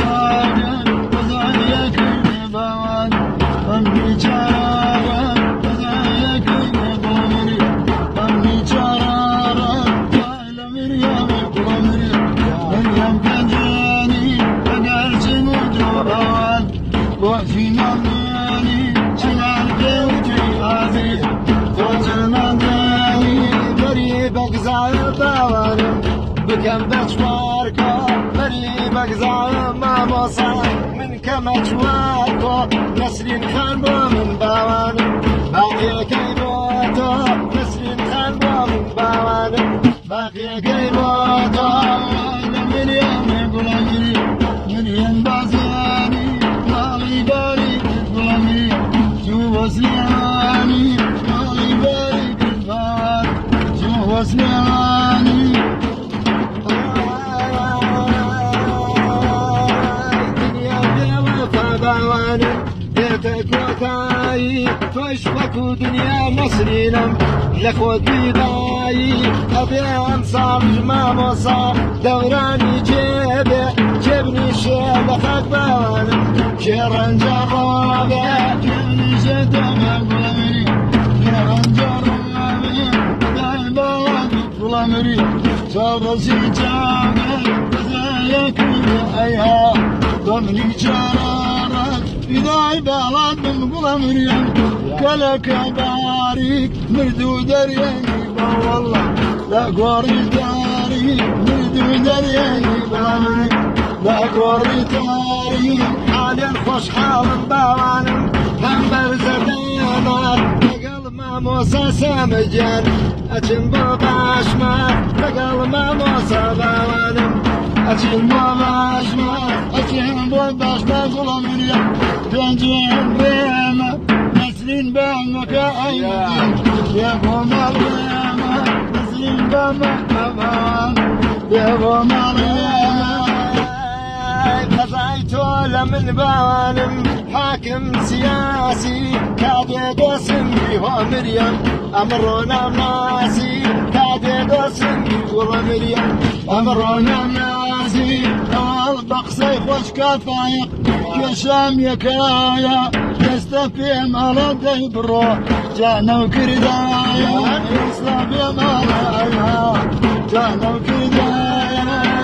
چارا بزایک نبان أمي چارا بزایک نبانی أمي چارا وایل مریم کلا مریم کنجانی اگر چمودوان وفي نامني شمال بيوتي هذه وجناني بريبك زعل باوانم بكم بشواركو بريبك زعل ما بصار من كم أشواركو نسرين خان بو من باوانم باقي كيبوتو نسرين خان بو من باوانم باقي كيبوتو مريم يقول مريم بازياني مالي بارك الفاني شو وسلاني مالي بارك الفاني شو وسلاني دنيا بيلا فبواني بيتك وكاي تشفك دنيا مصرينا لخوت بيضاي أبي أنصار ما مصار دوراني جبني شبخك بوانم شيران جرابي جبني شدمك بلامري شيران جرابي داي بوانم بلامري صابسي جامل بزايك أيها ضمني جرارك بداي بلامري بلامري كلك باريك مردو درياني والله لا قوري تاريخ مردو درياني بلامري لا قوري تاريخ حاليا خوش حال باوانم هم برزدانا تقل ما موسى سامجان أجن بباشما تقل ما موسى باوانم أجن بباشما أجن بباشما قول مريم تنجين بيما نسلين بانك أيدين يا قوم القيامة نسلين بانك أبان يا قوم القيامة قضيتو لمن بوانم حاكم سياسي كاد قسم بها مريم أمرنا ناسي كاد قسم بها مريم أمرنا ناسي البقصي خوش كفايق كشام يكايا يستفيم على ديبرو جانا وكردايا يستفيم على أيها جانا وكردايا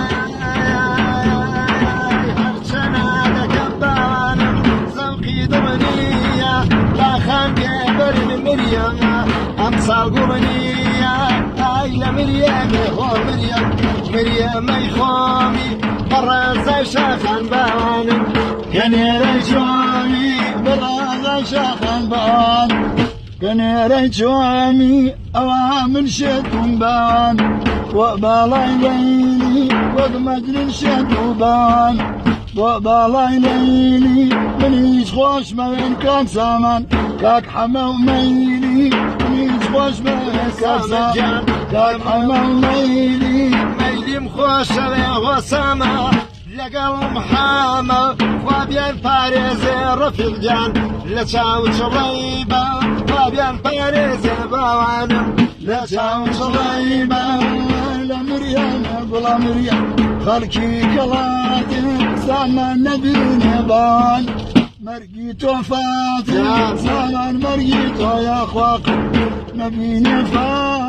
أمصار قرنية أيلا مريم هو مريم يخومي برازا شاخن بان كني رجومي برازا شاخن بان كني رجومي أوامر شتم بان وبالاي ليلي وبمجل شتم بان وبالاي ليلي منيش خوش ما بين كان زمان كاك حما وميلي منيش خوش ما بين كان زمان كاك حما وميلي ميلي مخوش عليه وسما لقل محامة وابيان فارزي رفيق جان لشاو شريبة وابيان فارزي بوانم لشاو شريبة لمريم بلا مريم خلقي كلاتي زمان نبي نبان مرقيتو فاتي زمان مرقيتو يا اخواق نبي نفاتي